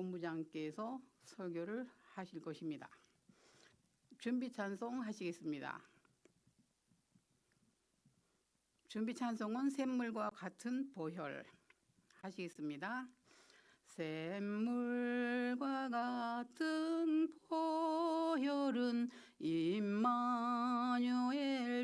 본부장께서 설교를 하실 것입니다. 준비 찬송 하시겠습니다. 준비 찬송은 샘물과 같은 보혈 하시겠습니다. 샘물과 같은 보혈은 임마누엘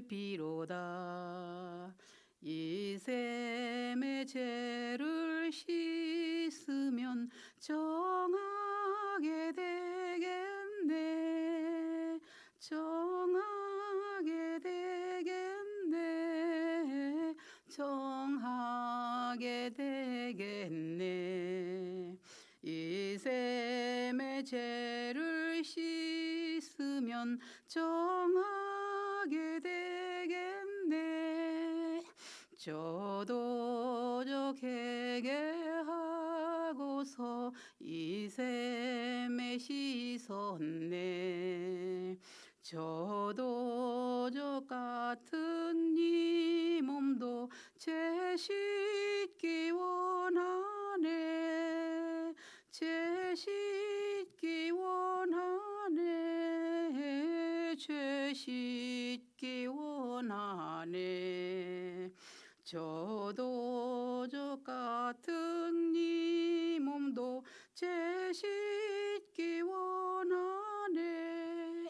비로다. 이 샘의 죄를 씻으면 정하게 되겠네. 정하게 되겠네. 정하게 되겠네. 이 샘의 죄를 씻으면 정하게 되겠네. 저도 회개하고서 이 샘에 씻었네. 저도 같은 이 몸도 죄 씻기 원하네. 죄 씻기 원하네. 죄 씻기 원하네. 저도 같은 이 몸도 죄 씻기 원하네.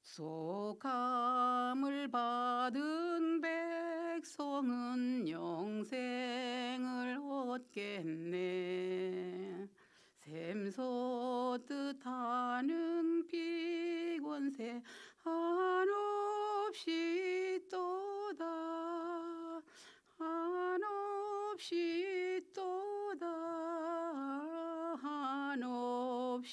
속함을 받은 백성은 영생을 얻겠네. 샘솟듯 하는 비권세 한없이 또다. 한없이 또다. 한없이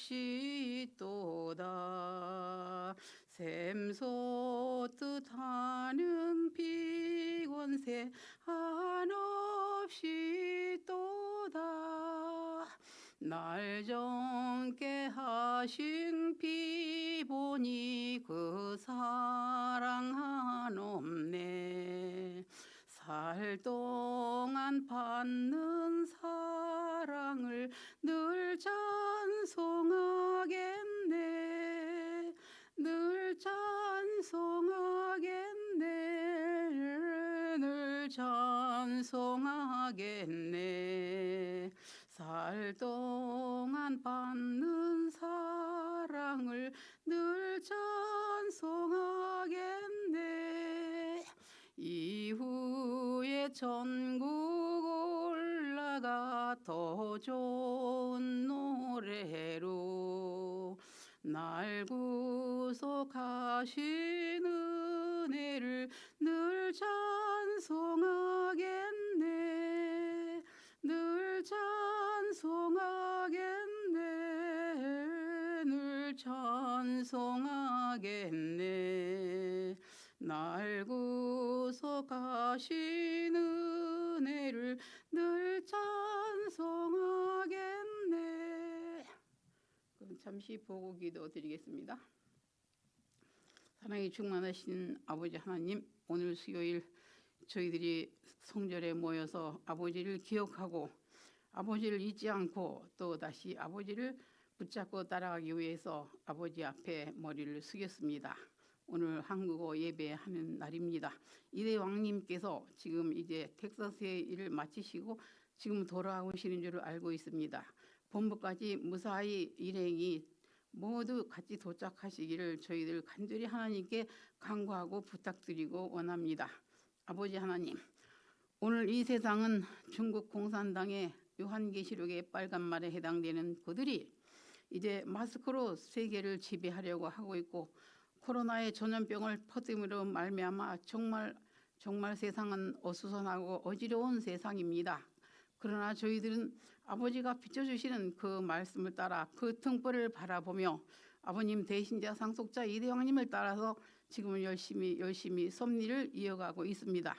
또다. 샘솟듯 하는 비권세 한없이 또다. 날 정케 하신 피 보니 그 사랑 한없네. 살 동안 받는 사랑을 늘 찬송하겠네. 늘 찬송하겠네. 늘 찬송하겠네. 살 동안 받는 사랑을 늘 찬송하겠네. 이후에 천국 올라가 더 좋은 노래로 날 구속하신 은혜를 늘 찬송하겠네. 늘 찬송하겠네. 늘 찬송하겠네. 날 구속하신 은혜를 늘 찬송하겠네. 그럼 잠시 보고 기도 드리겠습니다. 사랑이 충만하신 아버지 하나님, 오늘 수요일 저희들이 성전에 모여서 아버지를 기억하고 아버지를 잊지 않고 또 다시 아버지를 붙잡고 따라가기 위해서 아버지 앞에 머리를 숙였습니다. 오늘 한국어 예배하는 날입니다. 이대 왕님께서 지금 이제 텍사스의 일을 마치시고 지금 돌아오시는 줄 알고 있습니다. 본부까지 무사히 일행이 모두 같이 도착하시기를 저희들 간절히 하나님께 간구하고 부탁드리고 원합니다. 아버지 하나님, 오늘 이 세상은 중국 공산당의 요한계시록의 빨간 말에 해당되는 그들이 이제 마스크로 세계를 지배하려고 하고 있고 코로나의 전염병을 퍼뜨림으로 말미암아 정말 세상은 어수선하고 어지러운 세상입니다. 그러나 저희들은 아버지가 비춰주시는 그 말씀을 따라 그 등불을 바라보며 아버님 대신자 상속자 이대왕님을 따라서 지금은 열심히 섭리를 이어가고 있습니다.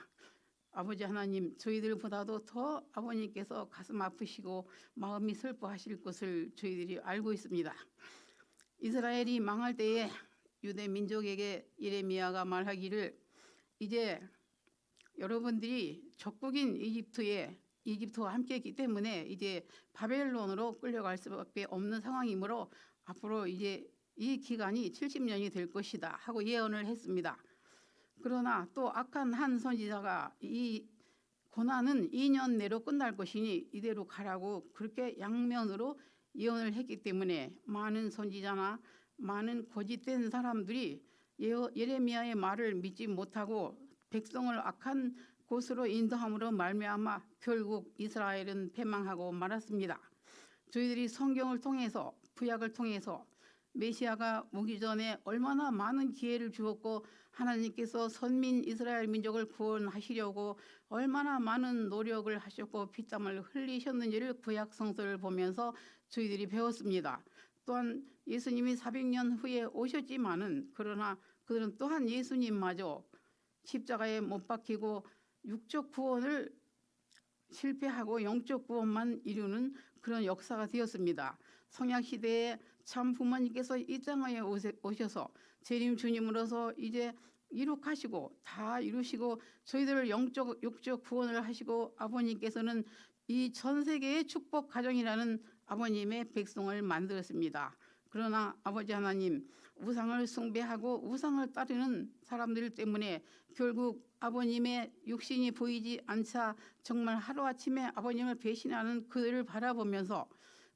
아버지 하나님, 저희들보다도 더 아버님께서 가슴 아프시고 마음이 슬퍼하실 것을 저희들이 알고 있습니다. 이스라엘이 망할 때에 유대 민족에게 예레미야가 말하기를 이제 여러분들이 적국인 이집트에 이집트와 함께했기 때문에 이제 바벨론으로 끌려갈 수밖에 없는 상황이므로 앞으로 이제 이 기간이 70년이 될 것이다 하고 예언을 했습니다. 그러나 또 악한 한 선지자가 이 고난은 2년 내로 끝날 것이니 이대로 가라고 그렇게 양면으로 예언을 했기 때문에 많은 선지자나 많은 거짓된 사람들이 예레미야의 말을 믿지 못하고 백성을 악한 곳으로 인도함으로 말미암아 결국 이스라엘은 패망하고 말았습니다. 저희들이 성경을 통해서 구약을 통해서 메시아가 오기 전에 얼마나 많은 기회를 주었고 하나님께서 선민 이스라엘 민족을 구원하시려고 얼마나 많은 노력을 하셨고 피땀을 흘리셨는지를 구약 성서를 보면서 저희들이 배웠습니다. 또한 예수님이 400년 후에 오셨지만은 그러나 그들은 또한 예수님마저 십자가에 못 박히고 육적 구원을 실패하고 영적 구원만 이루는 그런 역사가 되었습니다. 성약시대에 참 부모님께서 이 땅에 오셔서 재림 주님으로서 이제 이룩하시고 다 이루시고 저희들을 영적 육적 구원을 하시고 아버님께서는 이 전 세계의 축복 가정이라는 아버님의 백성을 만들었습니다. 그러나 아버지 하나님 우상을 숭배하고 우상을 따르는 사람들 때문에 결국 아버님의 육신이 보이지 않자 정말 하루아침에 아버님을 배신하는 그들을 바라보면서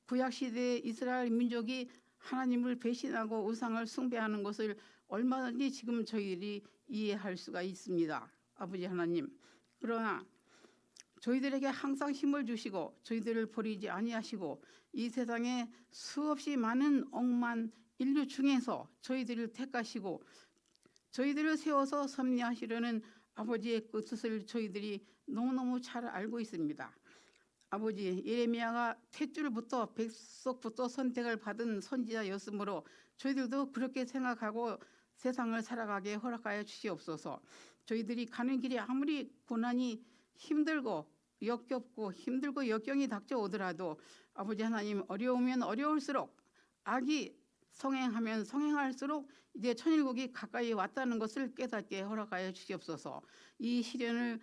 구약시대의 이스라엘 민족이 하나님을 배신하고 우상을 숭배하는 것을 얼마든지 지금 저희들이 이해할 수가 있습니다. 아버지 하나님, 그러나 저희들에게 항상 힘을 주시고 저희들을 버리지 아니하시고 이 세상에 수없이 많은 억만 인류 중에서 저희들을 택하시고 저희들을 세워서 섭리하시려는 아버지의 그 뜻을 저희들이 너무너무 잘 알고 있습니다. 아버지, 예레미야가 탯줄부터 백석부터 선택을 받은 선지자였으므로 저희들도 그렇게 생각하고 세상을 살아가게 허락하여 주시옵소서. 저희들이 가는 길이 아무리 고난이 힘들고 역겹고 힘들고 역경이 닥쳐오더라도 아버지 하나님 어려우면 어려울수록 악이 성행하면 성행할수록 이제 천일국이 가까이 왔다는 것을 깨닫게 허락하여 주시옵소서. 이 시련을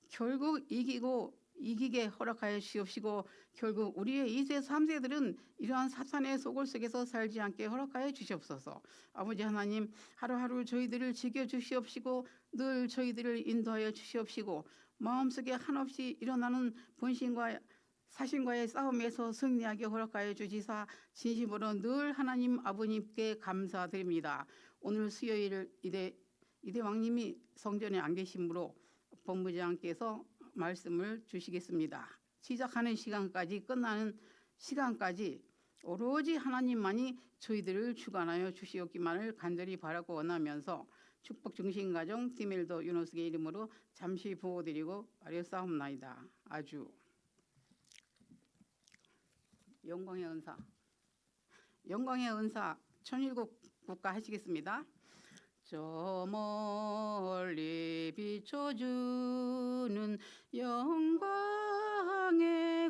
결국 이기게 허락하여 주시옵시고 결국 우리의 2세 3세들은 이러한 사탄의 소굴 속에서 살지 않게 허락하여 주시옵소서. 아버지 하나님 하루하루 저희들을 지켜주시옵시고 늘 저희들을 인도하여 주시옵시고 마음속에 한없이 일어나는 본신과 사신과의 싸움에서 승리하게 허락하여 주시사 진심으로 늘 하나님 아버님께 감사드립니다. 오늘 수요일 이대 왕님이 성전에 안 계시므로 본부장께서 말씀을 주시겠습니다. 시작하는 시간까지 끝나는 시간까지 오로지 하나님만이 저희들을 주관하여 주시옵기만을 간절히 바라고 원하면서 축복 중심 가정 디멜도 유노스의 이름으로 잠시 보호드리고 아뢰사옵나이다. 아주 영광의 은사 천일국 국가 하시겠습니다. 저 멀리 비춰주는 영광의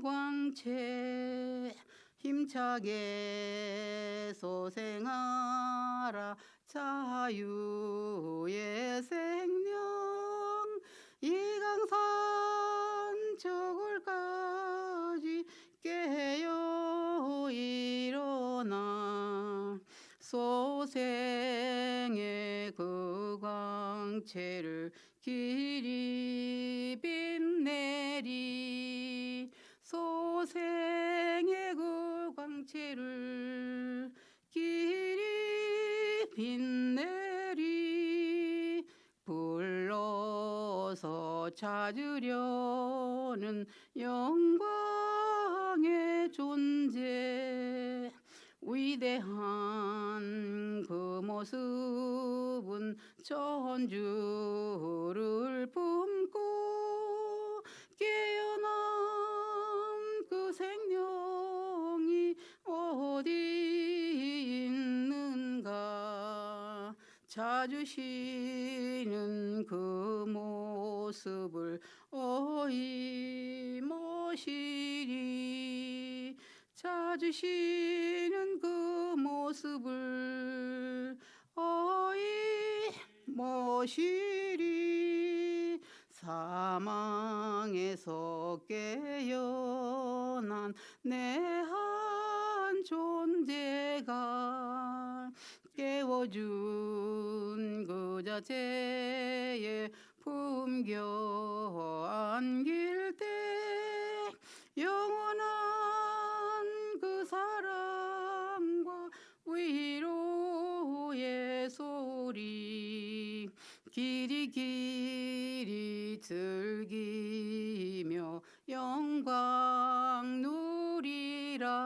광채 힘차게 소생하라 자유의 생명 이 강산 저골까지 깨어 일어나 소생의 그 광채를 길이 빛내리 소생의 그 광채를 길이 빛내리 불러서 찾으려는 영광의 존재 위대한 그 모습은 천주를 품고 깨어난 그 생명이 어디 있는가 찾으시는 그 모습을 어이 모시리 찾으시는 그 모습을 어이 모시리 사망에서 깨어난 내 한 존재가 깨워준 그 자체에 품겨 안길 때 영원한 그 사랑과 위로의 소리 길이 길이 즐기며 영광 누리라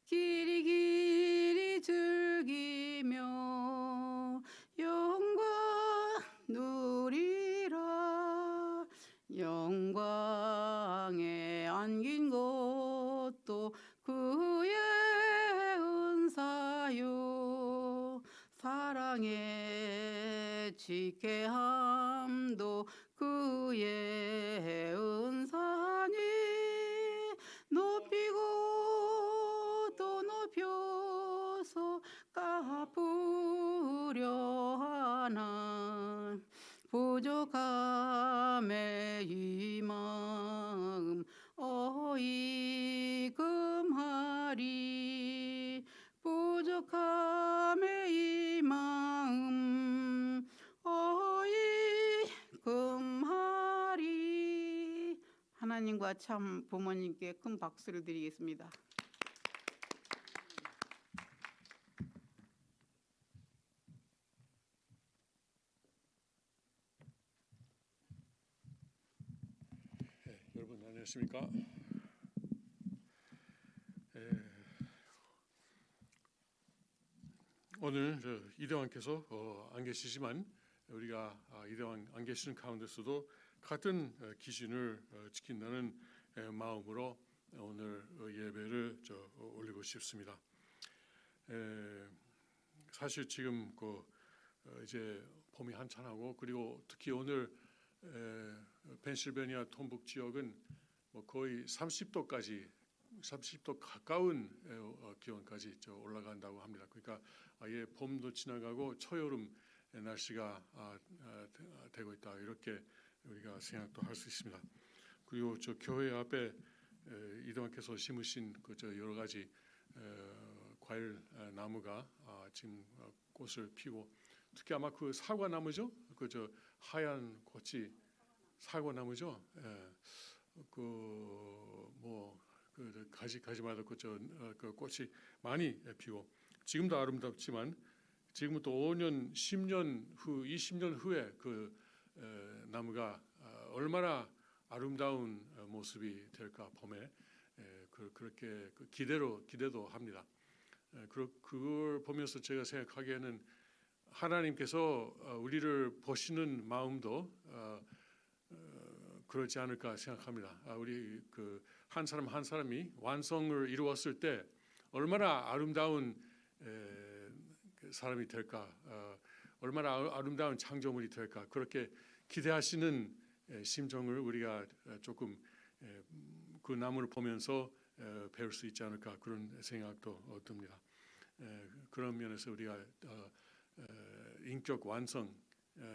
길이 길이 즐기며 영광 누리라 영광에 안긴 것도 그의 은사요 사랑에 지게함도 그의 은사니 높이고 또 높여서 갚으려 하나 부족함에 이 마음 어이금하리 부족함에 이 마음 어이금하리 하나님과 참 부모님께 큰 박수를 드리겠습니다. 여러분 안녕하십니까? 오늘 이대왕께서 안 계시지만 우리가 이대왕 안 계시는 가운데서도 같은 기준을 지킨다는 마음으로 오늘 예배를 올리고 싶습니다. 사실 지금 이제 봄이 한창하고 그리고 특히 오늘 펜실베니아 톰북 지역은 거의 30도 가까운 기온까지 올라간다고 합니다. 그러니까 아예 봄도 지나가고 초여름 날씨가 되고 있다 이렇게 우리가 생각도 할 수 있습니다. 그리고 저 교회 앞에 이동학께서 심으신 여러 가지 과일 나무가 지금 꽃을 피고 특히 아마 그 사과나무죠? 하얀 꽃이 사과나무죠. 가지마다 그 꽃이 많이 피고 지금도 아름답지만 지금부터 5년, 10년 후, 20년 후에 그 나무가 얼마나 아름다운 모습이 될까 봄에 그렇게 기대도 합니다. 그걸 보면서 제가 생각하기에는 하나님께서 우리를 보시는 마음도 그렇지 않을까 생각합니다. 우리 한 사람 한 사람이 완성을 이루었을 때 얼마나 아름다운 사람이 될까, 얼마나 아름다운 창조물이 될까 그렇게 기대하시는 심정을 우리가 조금 그 나무를 보면서 배울 수 있지 않을까 그런 생각도 듭니다. 그런 면에서 우리가 인격 완성,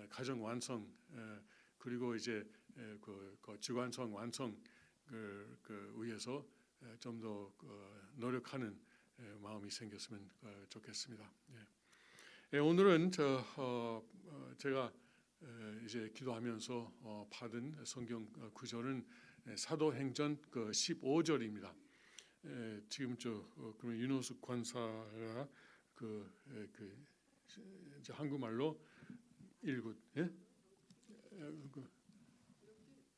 가정 완성, 그리고 이제 그 직완성 완성을 위해서 좀 더 노력하는 마음이 생겼으면 좋겠습니다. 오늘은 제가 이제 기도하면서 받은 성경 구절은 사도행전 15절입니다. 지금 그러면 윤호숙 권사가 이제 한국말로 읽고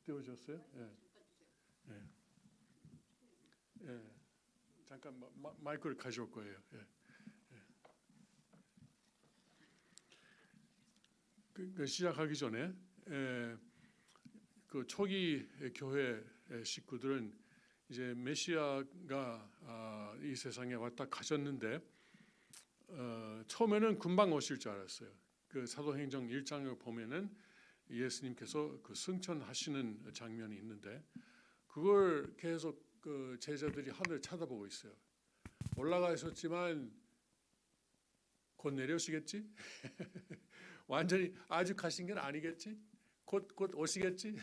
띄워줬어요? 잠깐 마이크를 가져올 거예요. 시작하기 전에 그 초기 교회 식구들은 이제 메시아가 이 세상에 왔다 가셨는데 처음에는 금방 오실 줄 알았어요. 그 사도행전 1장을 보면은 예수님께서 그 승천하시는 장면이 있는데 그걸 계속 그 제자들이 하늘 쳐다보고 있어요. 올라가 있었지만 곧 내려오시겠지? 완전히 아주 가신 건 아니겠지? 곧 오시겠지?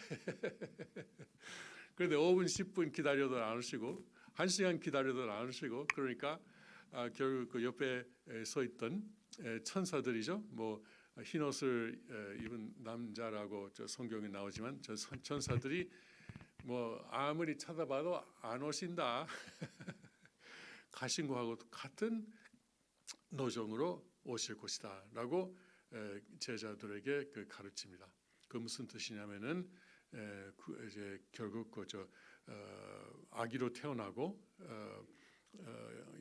그런데 5분, 10분 기다려도 안 오시고 1시간 기다려도 안 오시고 그러니까 결국 그 옆에 서 있던 천사들이죠. 뭐 흰 옷을 입은 남자라고 저 성경에 나오지만 저 천사들이 뭐 아무리 찾아봐도 안 오신다. 가신 거하고 같은 노정으로 오실 것이다라고 제자들에게 그 가르칩니다. 그 무슨 뜻이냐면은 이제 결국 그저 아기로 태어나고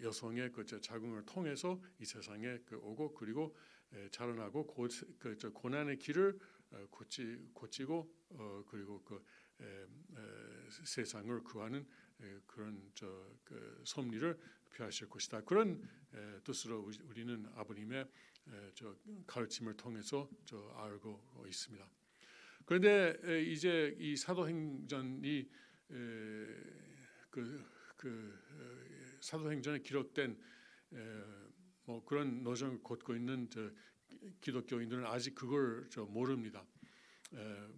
여성의 그 자궁을 통해서 이 세상에 오고 그리고 자라나고 그 고난의 길을 고치고 그리고 그 세상을 구하는 그런 그 섭리를 표하실 것이다. 그런 뜻으로 우리는 아버님의 저 가르침을 통해서 알고 있습니다. 그런데 이제 이 사도행전이 사도행전에 기록된 뭐 그런 노정을 걷고 있는 기독교인들은 아직 그걸 모릅니다.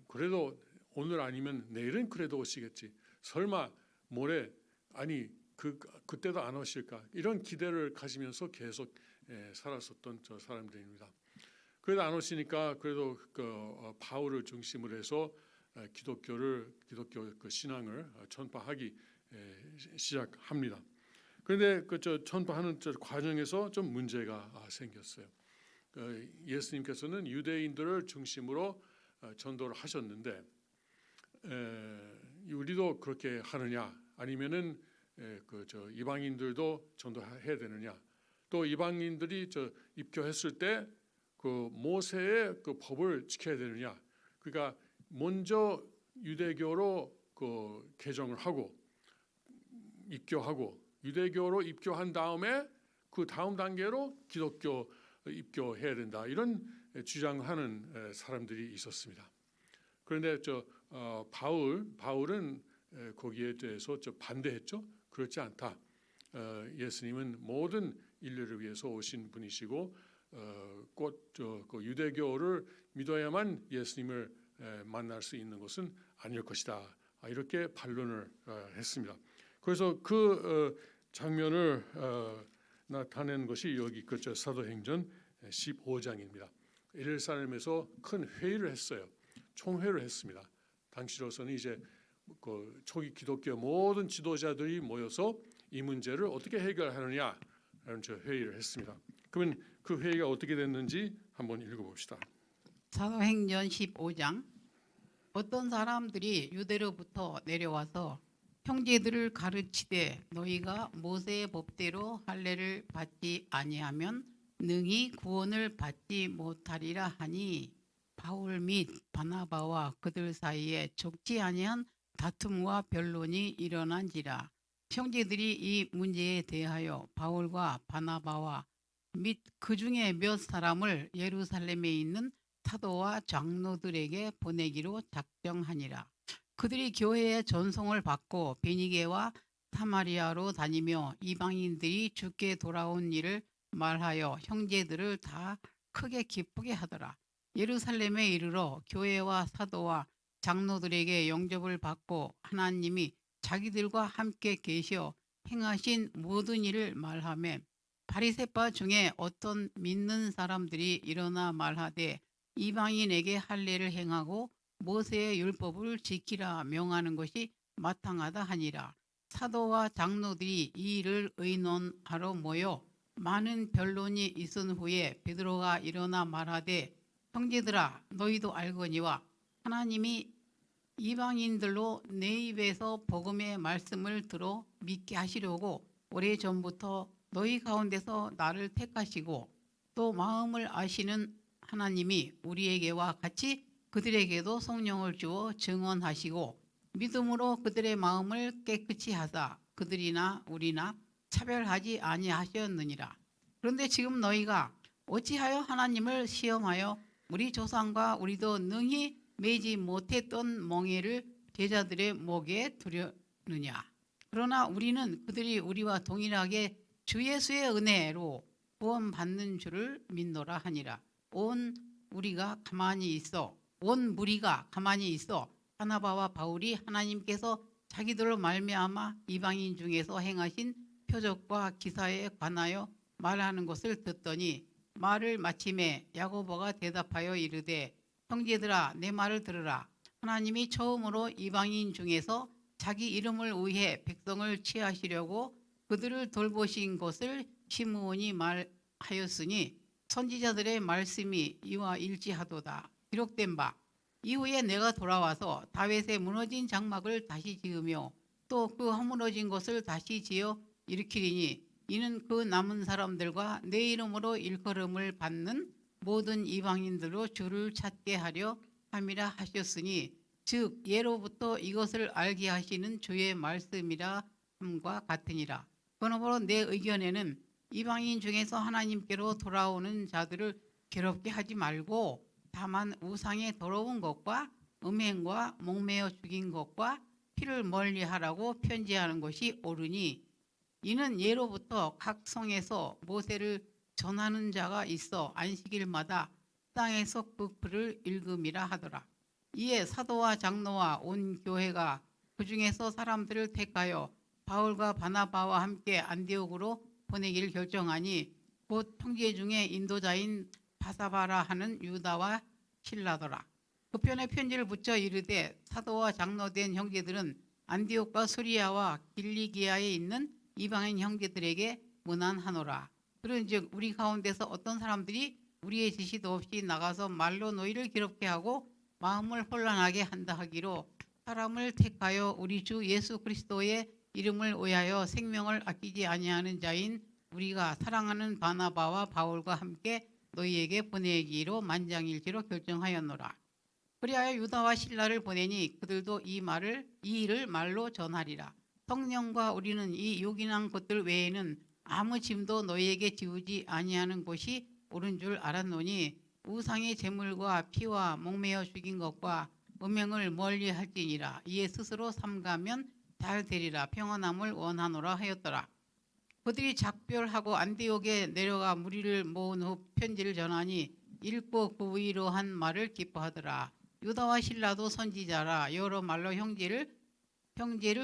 그래도 오늘 아니면 내일은 그래도 오시겠지. 설마 모레 아니 그때도 안 오실까? 이런 기대를 가지면서 계속 살았었던 사람들입니다. 그래도 안 오시니까 그래도 바울을 중심으로 해서 기독교 그 신앙을 전파하기 시작합니다. 그런데 전파하는 과정에서 좀 문제가 생겼어요. 예수님께서는 유대인들을 중심으로 전도를 하셨는데 우리도 그렇게 하느냐? 아니면은 이방인들도 전도해야 되느냐? 또 이방인들이 입교했을 때 그 모세의 그 법을 지켜야 되느냐? 그러니까 먼저 유대교로 그 개정을 하고 입교하고 유대교로 입교한 다음에 그 다음 단계로 기독교 입교해야 된다. 이런 주장하는 사람들이 있었습니다. 그런데 바울은 거기에 대해서 반대했죠. 그렇지 않다. 예수님은 모든 인류를 위해서 오신 분이시고 곧 그 유대교를 믿어야만 예수님을 만날 수 있는 것은 아닐 것이다. 이렇게 반론을 했습니다. 그래서 그 장면을 나타낸 것이 여기 사도행전 15장입니다. 예루살렘에서 큰 회의를 했어요. 총회를 했습니다. 당시로서는 이제 그 초기 기독교 모든 지도자들이 모여서 이 문제를 어떻게 해결하느냐라는 회의를 했습니다. 그러면 그 회의가 어떻게 됐는지 한번 읽어봅시다. 사도행전 15장. 어떤 사람들이 유대로부터 내려와서 형제들을 가르치되 너희가 모세의 법대로 할례를 받지 아니하면 능히 구원을 받지 못하리라 하니 바울 및 바나바와 그들 사이에 적지 아니한 다툼과 변론이 일어난지라. 형제들이 이 문제에 대하여 바울과 바나바와 및 그 중에 몇 사람을 예루살렘에 있는 사도와 장로들에게 보내기로 작정하니라. 그들이 교회의 전송을 받고 베니게와 사마리아로 다니며 이방인들이 주께 돌아온 일을 말하여 형제들을 다 크게 기쁘게 하더라. 예루살렘에 이르러 교회와 사도와 장로들에게 영접을 받고 하나님이 자기들과 함께 계셔 행하신 모든 일을 말하며 바리새파 중에 어떤 믿는 사람들이 일어나 말하되 이방인에게 할례를 행하고 모세의 율법을 지키라 명하는 것이 마땅하다 하니라. 사도와 장로들이 이 일을 의논하러 모여 많은 변론이 있은 후에 베드로가 일어나 말하되 형제들아 너희도 알거니와 하나님이 이방인들로 내 입에서 복음의 말씀을 들어 믿게 하시려고 오래전부터 너희 가운데서 나를 택하시고 또 마음을 아시는 하나님이 우리에게와 같이 그들에게도 성령을 주어 증언하시고 믿음으로 그들의 마음을 깨끗이 하사 그들이나 우리나 차별하지 아니하셨느니라. 그런데 지금 너희가 어찌하여 하나님을 시험하여 우리 조상과 우리도 능히 매지 못했던 멍에를 제자들의 목에 두려느냐. 그러나 우리는 그들이 우리와 동일하게 주 예수의 은혜로 구원받는 줄을 믿노라 하니라. 온 우리가 가만히 있어 온 무리가 가만히 있어 바나바와 바울이 하나님께서 자기들로 말미암아 이방인 중에서 행하신 표적과 기사에 관하여 말하는 것을 듣더니 말을 마침에 야고보가 대답하여 이르되 형제들아 내 말을 들으라. 하나님이 처음으로 이방인 중에서 자기 이름을 위해 백성을 취하시려고 그들을 돌보신 것을 시므온이 말하였으니 선지자들의 말씀이 이와 일치하도다. 기록된 바 이후에 내가 돌아와서 다윗의 무너진 장막을 다시 지으며 또 그 허물어진 것을 다시 지어 일으키리니 이는 그 남은 사람들과 내 이름으로 일컬음을 받는 모든 이방인들로 주를 찾게 하려 함이라 하셨으니 즉 예로부터 이것을 알게 하시는 주의 말씀이라 함과 같으니라. 그러므로 내 의견에는 이방인 중에서 하나님께로 돌아오는 자들을 괴롭게 하지 말고 다만 우상의 더러운 것과 음행과 목매어 죽인 것과 피를 멀리하라고 편지하는 것이 옳으니 이는 예로부터 각 성에서 모세를 전하는 자가 있어 안식일마다 땅에서 그 글을 읽음이라 하더라. 이에 사도와 장로와 온 교회가 그 중에서 사람들을 택하여 바울과 바나바와 함께 안디옥으로 보내기를 결정하니 곧 형제 중에 인도자인 바사바라 하는 유다와 실라더라. 그 편에 편지를 붙여 이르되 사도와 장로된 형제들은 안디옥과 수리아와 길리기아에 있는 이방인 형제들에게 문안하노라. 그런즉 우리 가운데서 어떤 사람들이 우리의 지시도 없이 나가서 말로 너희를 괴롭게 하고 마음을 혼란하게 한다 하기로 사람을 택하여 우리 주 예수 그리스도의 이름을 위하여 생명을 아끼지 아니하는 자인 우리가 사랑하는 바나바와 바울과 함께 너희에게 보내기로 만장일치로 결정하였노라. 그리하여 유다와 실라를 보내니 그들도 이 일을 말로 전하리라. 성령과 우리는 이 요긴한 것들 외에는 아무 짐도 너희에게 지우지 아니하는 것이 옳은 줄 알았노니 우상의 제물과 피와 목매어 죽인 것과 음행을 멀리할지니라. 이에 스스로 삼가면 잘 되리라. 평안함을 원하노라 하였더라. 그들이 작별하고 안디옥에 내려가 무리를 모은 후 편지를 전하니 읽고 그 위로 한 말을 기뻐하더라. 유다와 실라도 선지자라. 여러 말로 형제를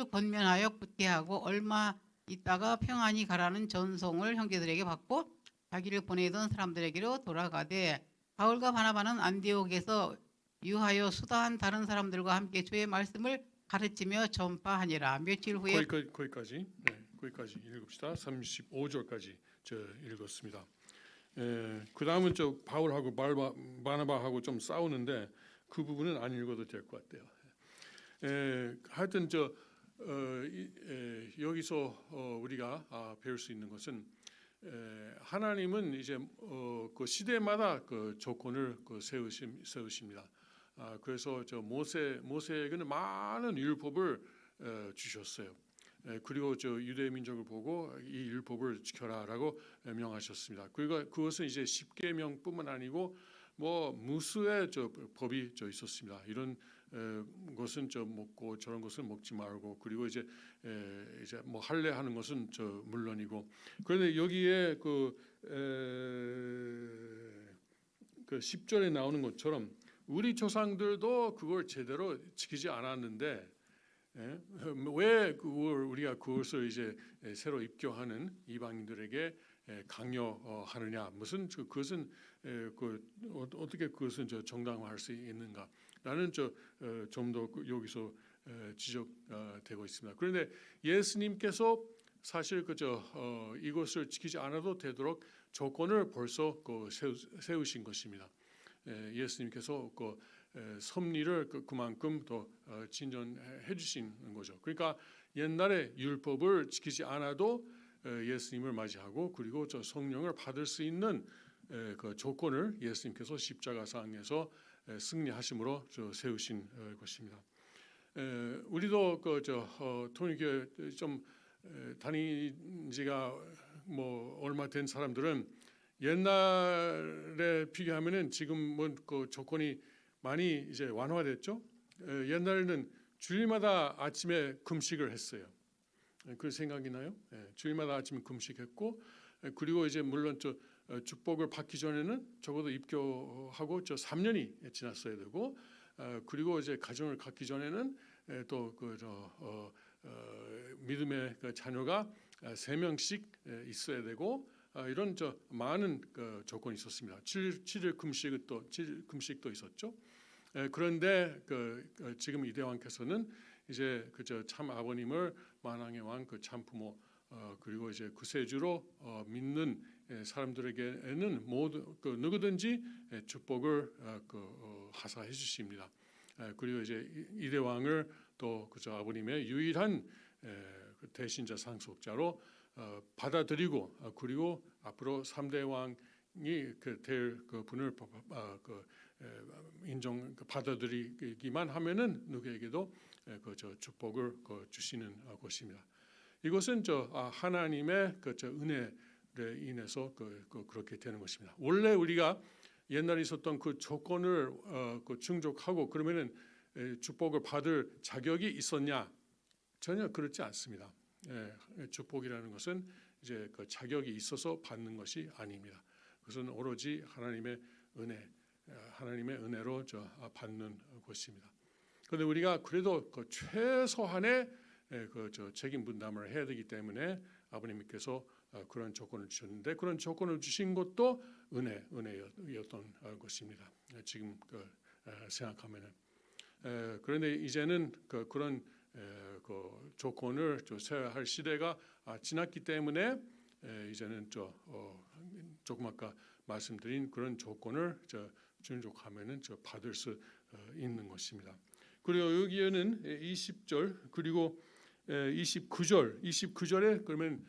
권면하여 굳게 하고 얼마 있다가 평안히 가라는 전송을 형제들에게 받고 자기를 보내던 사람들에게로 돌아가되 바울과 바나바는 안디옥에서 유하여 수다한 다른 사람들과 함께 주의 말씀을 가르치며 전파하니라. 며칠 후에 거기까지 거기까지 읽읍시다. 35절까지 저 읽었습니다. 그 다음은 저 바울하고 바나바하고 좀 싸우는데 그 부분은 안 읽어도 될 것 같아요. 하여튼 여기서 우리가 배울 수 있는 것은 하나님은 이제 그 시대마다 그 조건을 세우십니다. 그래서 저 모세에게는 많은 율법을 주셨어요. 그리고 저 유대 민족을 보고 이 율법을 지켜라라고 명하셨습니다. 그리고 그것은 이제 십계명뿐만 아니고 뭐 무수의 저 법이 있었습니다. 이런 것은 먹고 저런 것은 먹지 말고 그리고 이제 뭐 할례 하는 것은 물론이고 그런데 여기에 그 10절에 나오는 것처럼 우리 조상들도 그걸 제대로 지키지 않았는데 왜 그것을 이제 새로 입교하는 이방인들에게 강요하느냐? 무슨 그것은 어떻게 그것은 정당화할 수 있는가? 라는 좀 더 여기서 지적되고 있습니다. 그런데 예수님께서 사실 이것을 지키지 않아도 되도록 조건을 벌써 세우신 것입니다. 예수님께서 섭리를 그만큼 더 진전해 주신 거죠. 그러니까 옛날에 율법을 지키지 않아도 예수님을 맞이하고 그리고 성령을 받을 수 있는 그 조건을 예수님께서 십자가상에서 승리하심으로 세우신 것입니다. 우리도 통일교회 좀 다닌 지가 뭐 얼마 된 사람들은 옛날에 비교하면은 지금은 그 조건이 많이 이제 완화됐죠. 옛날에는 주일마다 아침에 금식을 했어요. 그 생각이 나요? 주일마다 아침 금식했고, 그리고 이제 물론 축복을 받기 전에는 적어도 입교하고 3년이 지났어야 되고, 그리고 이제 가정을 갖기 전에는 또 믿음의 그 자녀가 3명씩 있어야 되고, 이런 많은 조건이 있었습니다. 7일 금식도 있었죠. 그런데 지금 이대왕께서는 이제 참 아버님을 만왕의 왕 그 참 부모, 그리고 이제 구세주로 믿는 사람들에게는 모두 누구든지 축복을 하사해 주십니다. 그리고 이제 이대왕을 또 아버님의 유일한 대신자 상속자로 받아들이고, 그리고 앞으로 3대 왕이 될 분을 인정 받아들이기만 하면은 누구에게도 축복을 주시는 것입니다. 이것은 하나님의 은혜에 인해서 그렇게 되는 것입니다. 원래 우리가 옛날에 있었던 그 조건을 충족하고 그러면은 축복을 받을 자격이 있었냐? 전혀 그렇지 않습니다. 축복이라는 것은 이제 자격이 있어서 받는 것이 아닙니다. 그것은 오로지 하나님의 은혜로 받는 것입니다. 그런데 우리가 그래도 최소한의 책임 분담을 해야 되기 때문에 아버님께서 그런 조건을 주셨는데, 그런 조건을 주신 것도 은혜였던 것입니다. 지금 생각하면은. 그런데 이제는 그런 조건을 세워야 할 시대가 지났기 때문에 이제는 조금 아까 말씀드린 그런 조건을 준족하면은 받을 수 있는 것입니다. 그리고 여기에는 20절 그리고 29절에 그러면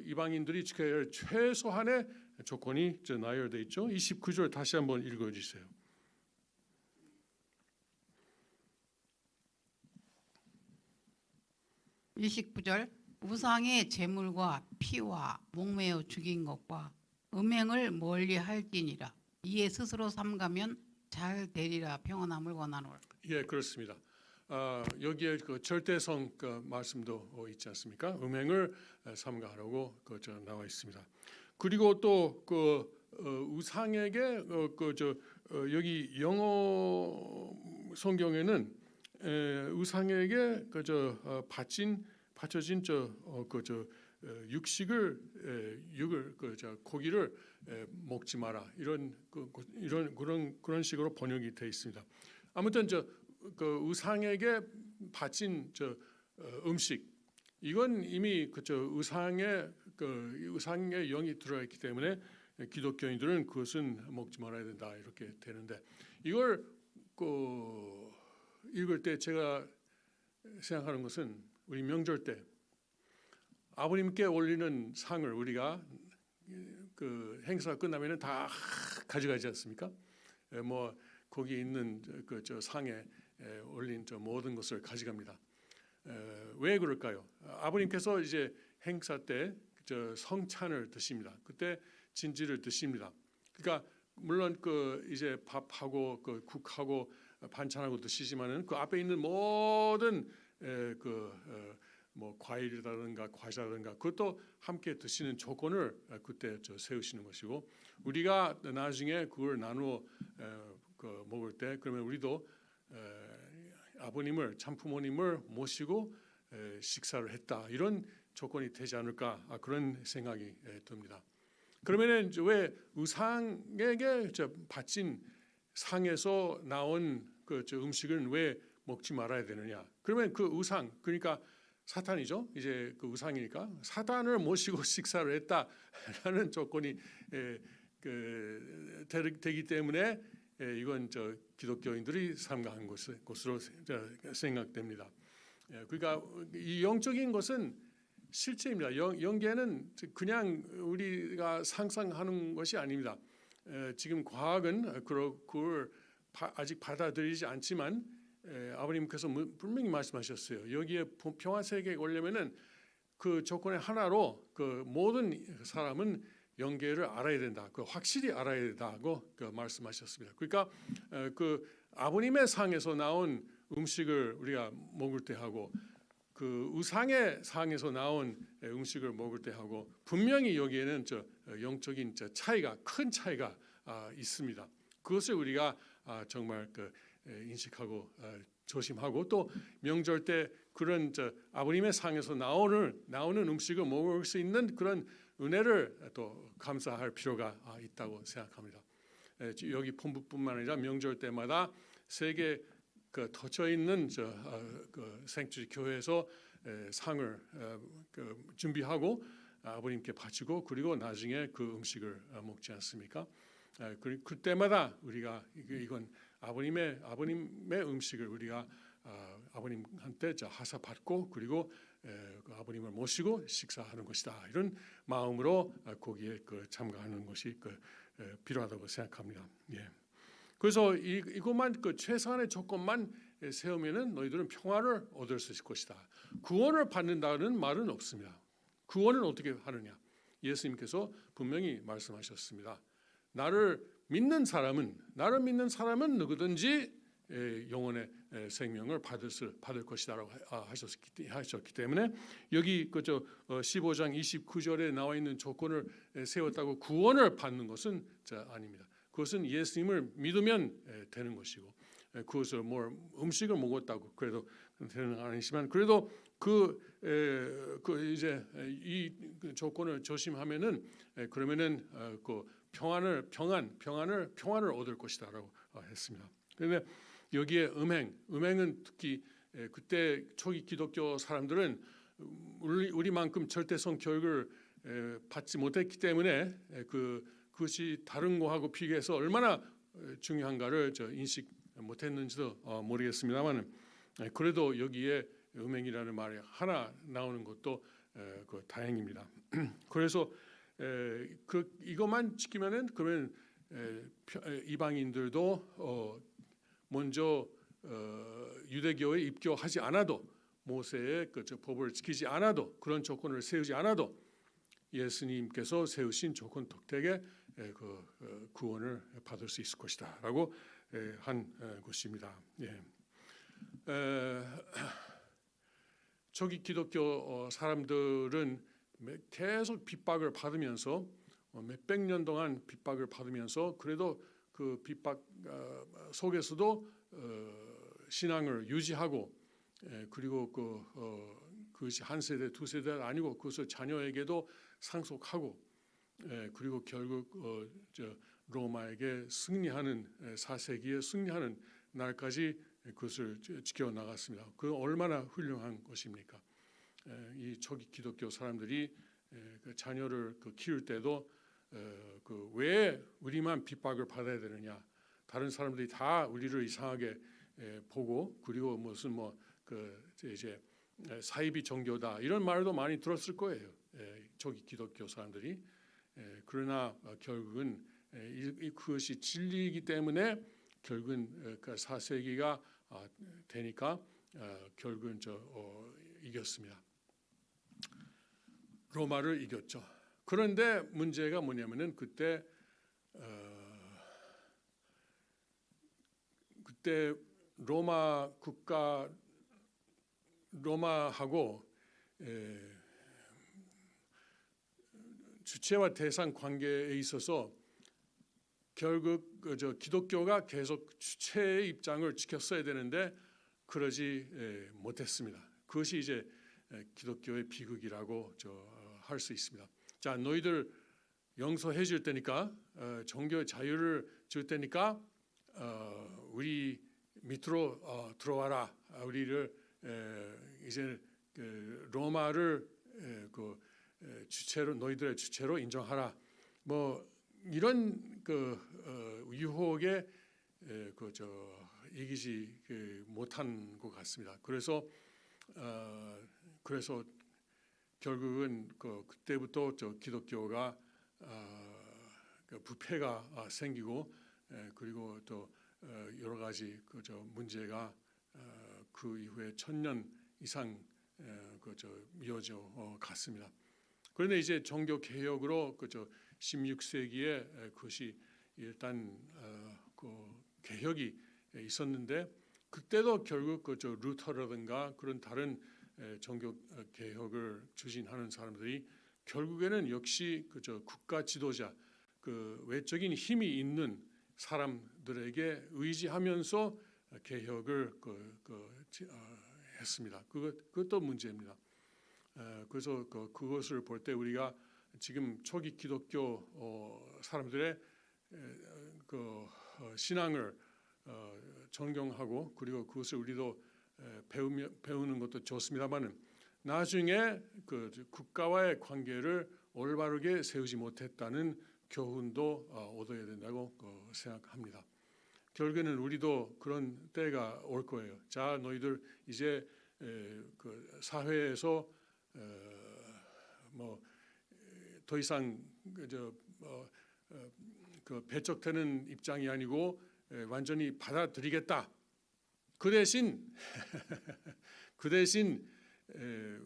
이방인들이 지켜야 할 최소한의 조건이 나열되어 있죠. 29절 다시 한번 읽어주세요. (29절) 우상의 제물과 피와 목매어 죽인 것과 음행을 멀리할지니라. 이에 스스로 삼가면 잘 되리라. 평안함을 원하노라. 예, 그렇습니다. 여기에 절대성 말씀도 있지 않습니까? 음행을 삼가하라고 나와 있습니다. 그리고 또 우상에게 여기 영어 성경에는 우상에게 바쳐진 고기를 먹지 마라, 그런 식으로 번역이 되어 있습니다. 아무튼 우상에게 바친 음식, 이건 이미 우상의 영이 들어가 있기 때문에 기독교인들은 그것은 먹지 말아야 된다 이렇게 되는데, 이걸 읽을 때 제가 생각하는 것은 우리 명절 때 아버님께 올리는 상을 우리가 행사가 끝나면은 다 가져가지 않습니까? 거기 있는 상에 올린 모든 것을 가져갑니다. 왜 그럴까요? 아버님께서 이제 행사 때 성찬을 드십니다. 그때 진지를 드십니다. 그러니까 물론 이제 밥하고 국하고 반찬하고 드시지만은 그 앞에 있는 모든 과일이라든가 과자라든가 그것도 함께 드시는 조건을 그때 세우시는 것이고, 우리가 나중에 그걸 나누어 먹을 때 그러면 우리도 아버님을, 참부모님을 모시고 식사를 했다, 이런 조건이 되지 않을까, 그런 생각이 듭니다. 그러면은 왜 우상에게 바친 상에서 나온 음식은 왜 먹지 말아야 되느냐? 그러면 그 우상, 그러니까 사탄이죠. 이제 우상이니까 사탄을 모시고 식사를 했다라는 조건이 되기 때문에 이건 기독교인들이 삼가한 것으로 생각됩니다. 그러니까 이 영적인 것은 실체입니다. 영계는 그냥 우리가 상상하는 것이 아닙니다. 지금 과학은 그걸 아직 받아들이지 않지만 아버님께서 분명히 말씀하셨어요. 여기에 평화세계에 오려면은 그 조건의 하나로 모든 사람은 영계를 알아야 된다, 확실히 알아야 된다고 말씀하셨습니다. 그러니까 아버님의 상에서 나온 음식을 우리가 먹을 때 하고 그 우상의 상에서 나온 음식을 먹을 때 하고 분명히 여기에는 영적인 차이가 큰 차이가 있습니다. 그것을 우리가 정말 인식하고 조심하고 또 명절 때 그런 아버님의 상에서 나오는 음식을 먹을 수 있는 그런 은혜를 또 감사할 필요가 있다고 생각합니다. 여기 본부뿐만 아니라 명절 때마다 세계 터져 있는 생투지 교회에서 상을 준비하고 아버님께 바치고 그리고 나중에 그 음식을 먹지 않습니까? 그때마다 우리가 이건 아버님의 음식을 우리가 아버님한테 하사 받고 그리고 그 아버님을 모시고 식사하는 것이다. 이런 마음으로 거기에 참가하는 것이 필요하다고 생각합니다. 예. 그래서 이것만 최소한의 조건만 세우면은 너희들은 평화를 얻을 수 있을 것이다. 구원을 받는다는 말은 없습니다. 구원은 어떻게 하느냐? 예수님께서 분명히 말씀하셨습니다. 나를 믿는 사람은 누구든지 영혼의 생명을 받을 것이다라고 하셨기 때문에 여기 15장 29절에 나와 있는 조건을 세웠다고 구원을 받는 것은 아닙니다. 그것은 예수님을 믿으면 되는 것이고 그것을 음식을 먹었다고 그래도 되는 아니지만 그래도 이제 이 조건을 조심하면은 그러면은 그 평안을 얻을 것이다라고 했습니다. 그런데 여기에 음행은 특히 그때 초기 기독교 사람들은 우리만큼 절대성 교육을 받지 못했기 때문에 그것이 다른 거하고 비교해서 얼마나 중요한가를 인식 못했는지도 모르겠습니다만 그래도 여기에 음행이라는 말이 하나 나오는 것도 다행입니다. 그래서 이것만 지키면은 그러면 이방인들도 먼저 유대교에 입교하지 않아도 모세의 법을 지키지 않아도 그런 조건을 세우지 않아도 예수님께서 세우신 조건 덕택에 구원을 받을 수 있을 것이다라고 한 것입니다. 예. 초기 기독교 사람들은 계속 핍박을 받으면서 몇백 년 동안 핍박을 받으면서 그래도 그 핍박 속에서도 신앙을 유지하고 그리고 그것이 한 세대 두 세대가 아니고 그것을 자녀에게도 상속하고 그리고 결국 로마에게 승리하는 4세기에 승리하는 날까지 그것을 지켜나갔습니다. 그 얼마나 훌륭한 것입니까? 이 초기 기독교 사람들이 자녀를 키울 때도 왜 우리만 핍박을 받아야 되느냐? 다른 사람들이 다 우리를 이상하게 보고 그리고 무슨 이제 사이비 종교다 이런 말도 많이 들었을 거예요. 초기 기독교 사람들이. 그러나 결국은 그것이 진리이기 때문에 결국은 4세기가 되니까 결국은 이겼습니다. 로마를 이겼죠. 그런데 문제가 뭐냐면은 그때 로마 국가 로마하고 주체와 대상 관계에 있어서 결국 기독교가 계속 주체의 입장을 지켰어야 되는데 그러지 못했습니다. 그것이 이제 기독교의 비극이라고 할 수 있습니다. 자, 너희들 용서해 줄 테니까 종교의 자유를 줄 테니까 우리 밑으로 들어와라. 우리를 이제 로마를 주체로 너희들의 주체로 인정하라. 이런 유혹에 이기지 못한 것 같습니다. 그래서 결국은 그때부터 기독교가 부패가 생기고 그리고 또 여러 가지 문제가 그 이후에 1000년 이상 이어져 갔습니다. 그런데 이제 종교 개혁으로 16세기에 그것이 일단 개혁이 있었는데 그때도 결국 루터라든가 그런 다른 종교 개혁을 추진하는 사람들이 결국에는 역시 그저 국가 지도자, 그 외적인 힘이 있는 사람들에게 의지하면서 개혁을 했습니다. 그것도 문제입니다. 그래서 그것을 볼 때 우리가 지금 초기 기독교 사람들의 신앙을 존경하고 그리고 그것을 우리도 배우는 것도 좋습니다만은 나중에 그 국가와의 관계를 올바르게 세우지 못했다는 교훈도 얻어야 된다고 생각합니다. 결국에는 우리도 그런 때가 올 거예요. 자, 너희들 이제 그 사회에서 뭐 더 이상 그 배척되는 입장이 아니고 완전히 받아들이겠다. 그 대신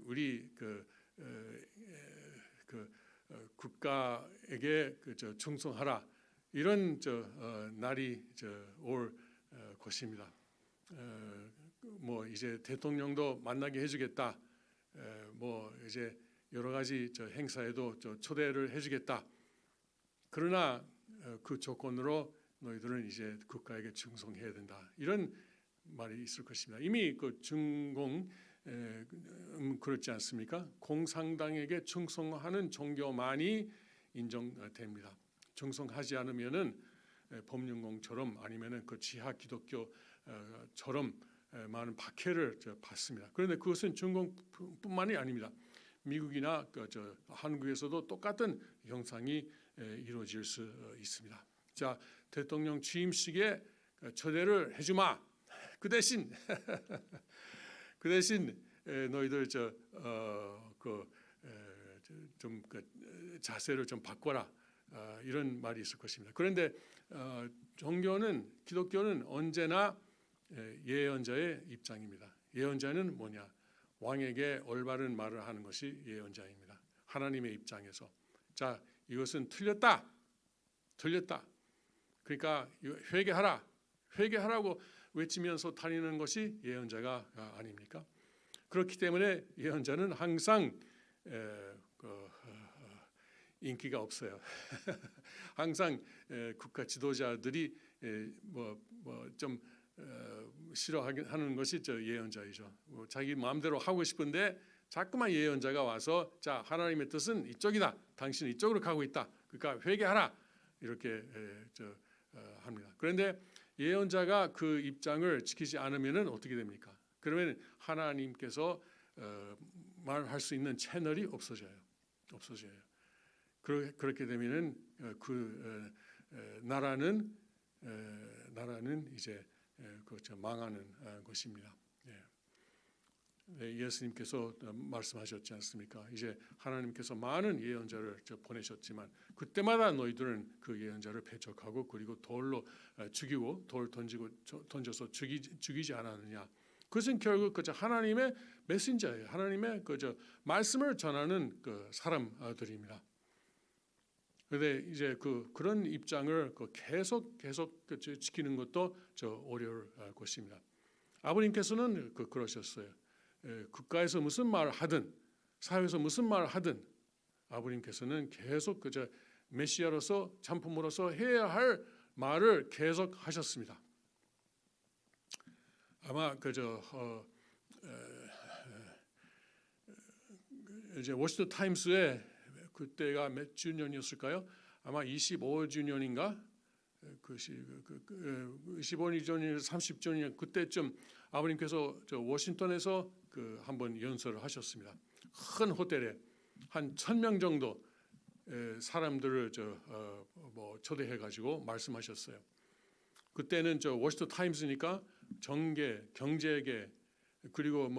우리 국가에게 충성하라. 이런 날이 올 것입니다. 뭐 이제 대통령도 만나게 해주겠다. 뭐 이제 여러 가지 행사에도 초대를 해주겠다. 그러나 그 조건으로 너희들은 이제 국가에게 충성해야 된다. 이런 말이 있을 것입니다. 이미 그 중공 그렇지 않습니까? 공산당에게 충성하는 종교만이 인정됩니다. 충성하지 않으면은 법륜공처럼 아니면은 그 지하 기독교처럼 많은 박해를 받습니다. 그런데 그것은 중공뿐만이 아닙니다. 미국이나 한국에서도 똑같은 형상이 이루어질 수 있습니다. 자, 대통령 취임식에 초대를 해주마. 그 대신 너희들 자세를 좀 바꿔라. 이런 말이 있을 것입니다. 그런데 종교는 기독교는 언제나 예언자의 입장입니다. 예언자는 뭐냐? 왕에게 올바른 말을 하는 것이 예언자입니다. 하나님의 입장에서 자, 이것은 틀렸다. 그러니까 회개하라고 외치면서 다니는 것이 예언자가 아닙니까? 그렇기 때문에 예언자는 항상 인기가 없어요. 항상 국가 지도자들이 좀 싫어하는 것이 예언자이죠. 자기 마음대로 하고 싶은데 자꾸만 예언자가 와서 자, 하나님의 뜻은 이쪽이다. 당신은 이쪽으로 가고 있다. 그러니까 회개하라. 이렇게 합니다. 그런데 예언자가 그 입장을 지키지 않으면 어떻게 됩니까? 그러면 하나님께서 말할 수 있는 채널이 없어져요. 그렇게 되면은 나라는 이제 망하는 것입니다. 예수님께서 말씀하셨지 않습니까? 이제 하나님께서 많은 예언자를 보내셨지만 그때마다 너희들은 그 예언자를 배척하고 그리고 돌로 죽이고 돌 던져서 죽이지 않았느냐? 그것은 결국 하나님의 메신저예요. 하나님의 말씀을 전하는 사람들입니다. 그런데 이제 그런 입장을 계속 지키는 것도 어려울 것입니다. 아버님께서는 그러셨어요. 국가에서 무슨 말을 하든 사회에서 무슨 말을 하든 아버님께서는 계속 메시아로서 참품으로서 해야 할 말을 계속 하셨습니다. 아마 이제 워싱턴 타임스에 그때가 몇 주년이었을까요? 아마 25주년인가? 25주년, 30주년 그때쯤 아버님께서 워싱턴에서 한번 연설을 하셨습니다. 큰 호텔에 한 1,000명 정도 사람들을 초대해 가지고 말씀하셨어요. 그때는 워싱턴 타임스니까 정계, 경제계 그리고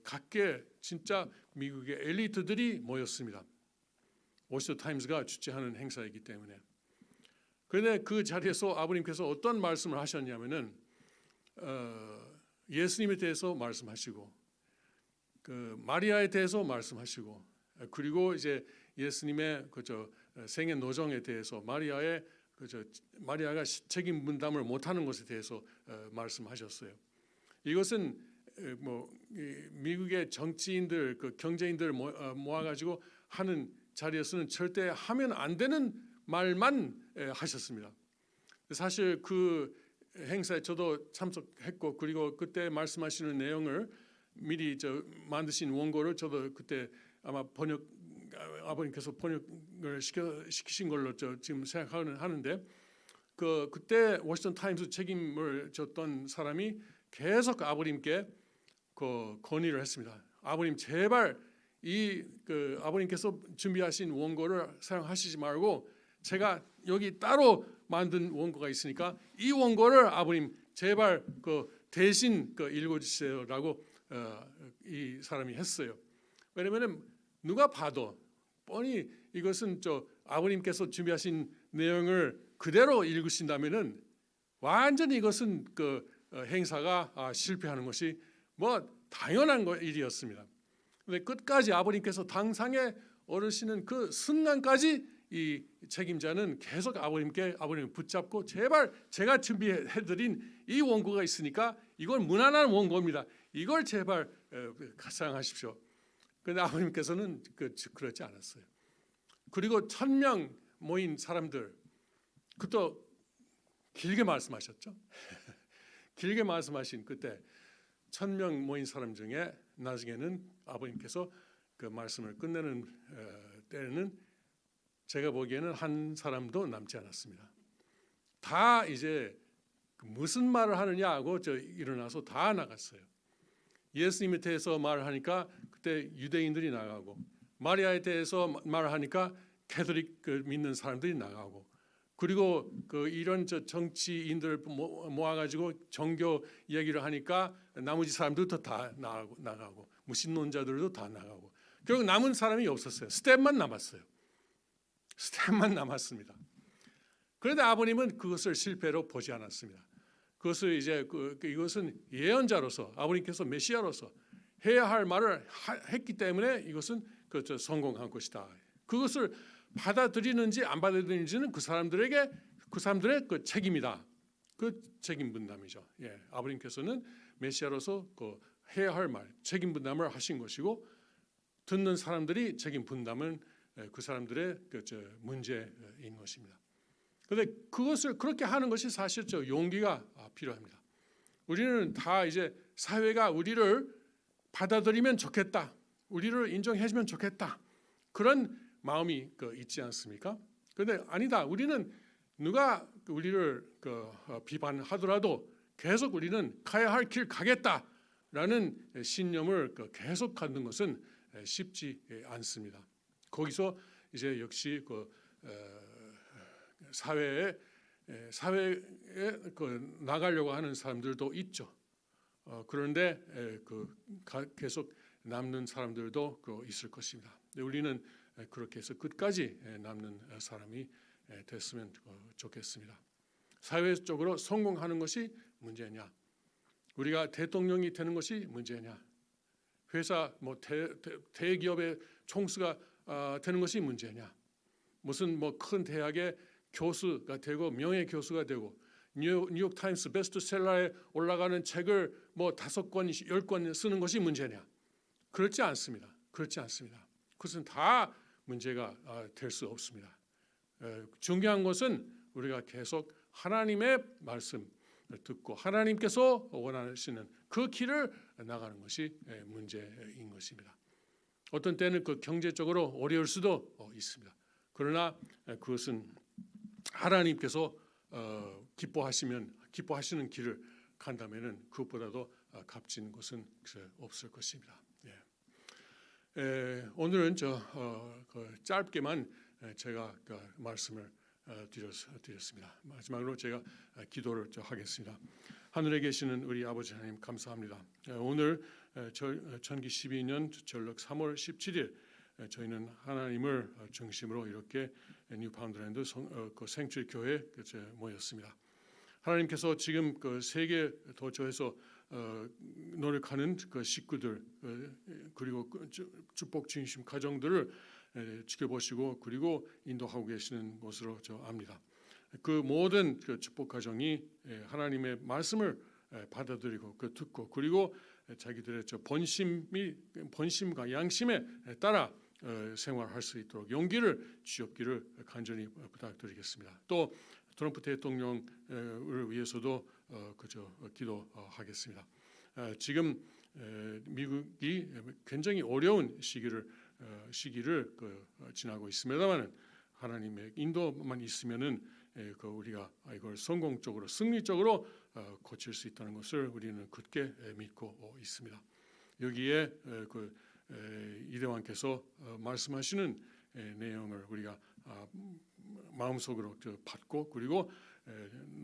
각계 진짜 미국의 엘리트들이 모였습니다. 워싱턴 타임스가 주최하는 행사이기 때문에. 그런데 그 자리에서 아버님께서 어떤 말씀을 하셨냐면은 예수님에 대해서 말씀하시고 마리아에 대해서 말씀하시고 그리고 이제 예수님의 생애 노정에 대해서 마리아가 책임 분담을 못하는 것에 대해서 말씀하셨어요. 이것은 미국의 정치인들, 그 경제인들 모아가지고 하는 자리에서는 절대 하면 안 되는 말만 하셨습니다. 사실 그 행사에 저도 참석했고, 그리고 그때 말씀하시는 내용을 미리 만드신 원고를 저도 그때 아마 아버님께서 번역을 시키신 걸로 지금 생각하는데, 그때 워싱턴 타임스 책임을 졌던 사람이 계속 아버님께 건의를 했습니다. 아버님 제발 아버님께서 준비하신 원고를 사용하시지 말고 제가 여기 따로 만든 원고가 있으니까 이 원고를 아버님 제발 대신 읽어주세요라고 이 사람이 했어요. 왜냐하면 누가 봐도 뻔히 이것은 아버님께서 준비하신 내용을 그대로 읽으신다면은 완전히 이것은 행사가 실패하는 것이 당연한 일이었습니다. 그런데 끝까지 아버님께서 당상에 오르시는 그 순간까지 이 책임자는 계속 아버님을 붙잡고 제발 제가 준비해드린 이 원고가 있으니까 이건 무난한 원고입니다. 이걸 제발 사용하십시오. 그런데 아버님께서는 그렇지 않았어요. 그리고 1000명 모인 사람들, 그것도 길게 말씀하셨죠. 길게 말씀하신 그때 1000명 모인 사람 중에 나중에는 아버님께서 그 말씀을 끝내는 때에는 제가 보기에는 한 사람도 남지 않았습니다. 다 이제 무슨 말을 하느냐 하고 일어나서 다 나갔어요. 예수님에 대해서 말을 하니까 그때 유대인들이 나가고, 마리아에 대해서 말을 하니까 캐톨릭 믿는 사람들이 나가고, 그리고 이런 정치인들 모아가지고 종교 얘기를 하니까 나머지 사람들도 다 나가고, 무신론자들도 다 나가고, 결국 남은 사람이 없었어요. 스텝만 남았어요. 스텝만 남았습니다. 그런데 아버님은 그것을 실패로 보지 않았습니다. 그것을 이제 이것은 예언자로서, 아버님께서 메시아로서 해야 할 말을 했기 때문에 이것은 성공한 것이다. 그것을 받아들이는지 안 받아들이는지는 그 사람들의 책임이다. 그 책임 분담이죠. 아버님께서는 메시아로서 해야 할 말, 책임 분담을 하신 것이고, 듣는 사람들이 책임 분담은 그 사람들의 문제인 것입니다. 그런데 그것을 그렇게 하는 것이 사실 용기가 필요합니다. 우리는 다 이제 사회가 우리를 받아들이면 좋겠다, 우리를 인정해주면 좋겠다, 그런 마음이 있지 않습니까? 그런데 아니다. 우리는 누가 우리를 비판하더라도 계속 우리는 가야 할 길 가겠다라는 신념을 계속 갖는 것은 쉽지 않습니다. 거기서 이제 역시 사회에 나가려고 하는 사람들도 있죠. 그런데 계속 남는 사람들도 있을 것입니다. 우리는 그렇게 해서 끝까지 남는 사람이 됐으면 좋겠습니다. 사회적으로 성공하는 것이 문제냐? 우리가 대통령이 되는 것이 문제냐? 회사 대기업의 총수가 되는 것이 문제냐? 무슨 큰 대학의 교수가 되고 명예 교수가 되고 뉴욕 타임스 베스트셀러에 올라가는 책을 5권, 10권 쓰는 것이 문제냐? 그렇지 않습니다. 그렇지 않습니다. 그것은 다 문제가 될 수 없습니다. 중요한 것은 우리가 계속 하나님의 말씀을 듣고 하나님께서 원하시는 그 길을 나가는 것이 문제인 것입니다. 어떤 때는 경제적으로 어려울 수도 있습니다. 그러나 그것은 하나님께서 기뻐하시는 길을 간다면은 그것보다도 값진 것은 없을 것입니다. 오늘은 짧게만 제가 말씀을 드렸습니다. 마지막으로 제가 기도를 하겠습니다. 하늘에 계시는 우리 아버지 하나님 감사합니다. 오늘 전기 12년 전력 3월 17일 저희는 하나님을 중심으로 이렇게 뉴파운드랜드 생출교회에 모였습니다. 하나님께서 지금 세계 도처에서 노력하는 식구들 그리고 축복 중심 가정들을 지켜보시고 그리고 인도하고 계시는 것으로 압니다. 그 모든 축복 가정이 하나님의 말씀을 받아들이고 듣고 그리고 자기들의 본심과 양심에 따라 생활할 수 있도록 용기를 주옵기를 간절히 부탁드리겠습니다. 또 트럼프 대통령을 위해서도 기도하겠습니다. 지금 미국이 굉장히 어려운 시기를 지나고 있습니다만은 하나님의 인도만 있으면은 우리가 이걸 성공적으로 승리적으로 고칠 수 있다는 것을 우리는 굳게 믿고 있습니다. 여기에 이대왕께서 말씀하시는 내용을 우리가 마음속으로 받고 그리고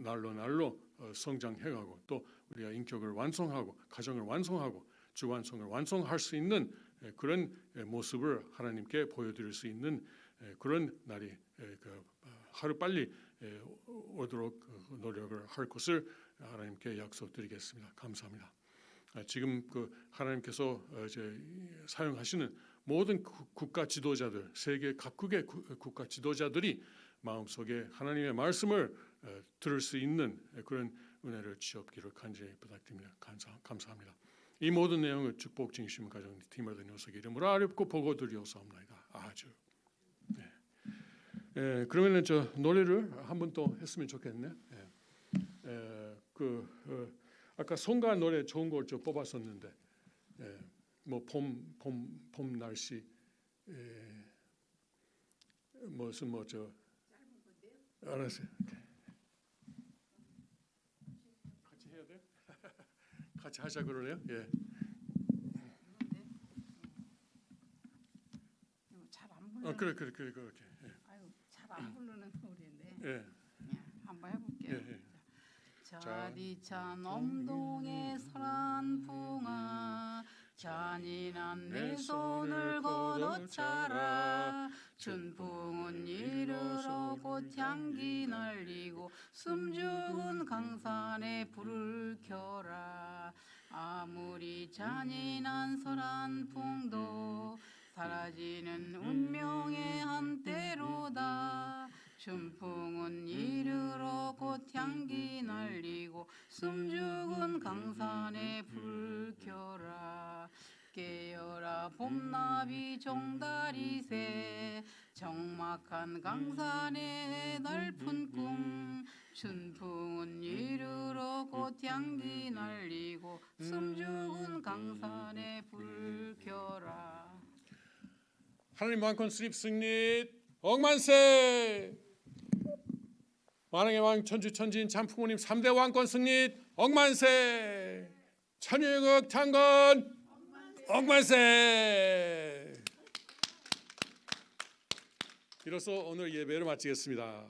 날로 성장해가고 또 우리가 인격을 완성하고 가정을 완성하고 주완성을 완성할 수 있는 그런 모습을 하나님께 보여드릴 수 있는 그런 날이 하루빨리 오도록 노력을 할 것을 하나님께 약속드리겠습니다. 감사합니다. 지금 하나님께서 이제 사용하시는 모든 국가 지도자들, 세계 각국의 국가 지도자들이 마음속에 하나님의 말씀을 들을 수 있는 그런 은혜를 주옵기를 간절히 부탁드립니다. 감사합니다. 이 모든 내용을 축복 중심 가정 팀의 녀석의 이름으로 아뢰고 보고 드리옵소이다. 아주. 네. 그러면은 저 노래를 한 번 또 했으면 좋겠네. 아까 송가 노래 좋은 걸 좀 뽑았었는데, 뭐 봄 날씨, 무슨 알았어요. 같이 해야 돼? 같이 하자 그러네요. 예. 잘안 부르는. 그렇게. 아유, 잘 안 부르는 노래인데. 예. 한번 해볼게요. 예. 자디찬 엄동의 서란풍아 잔인한 내 손을 걷어차라 춘풍은 이르러 곧 향기 날리고 숨죽은 강산에 불을 켜라 아무리 잔인한 서란풍도 사라지는 운명의 한때로다 춘풍은 이르러 곧 향기 날리고 숨죽은 강산에 불 켜라 깨어라 봄나비 종다리새 적막한 강산의 넓은 꿈 춘풍은 이르러 곧 향기 날리고 숨죽은 강산에 불 켜라. 하나님 왕권 수립 승리 억만세. 만왕의 왕 천주천지인 참풍우님 3대 왕권 승리 억만세. 천유국 창건 억만세. 이로써 오늘 예배를 마치겠습니다.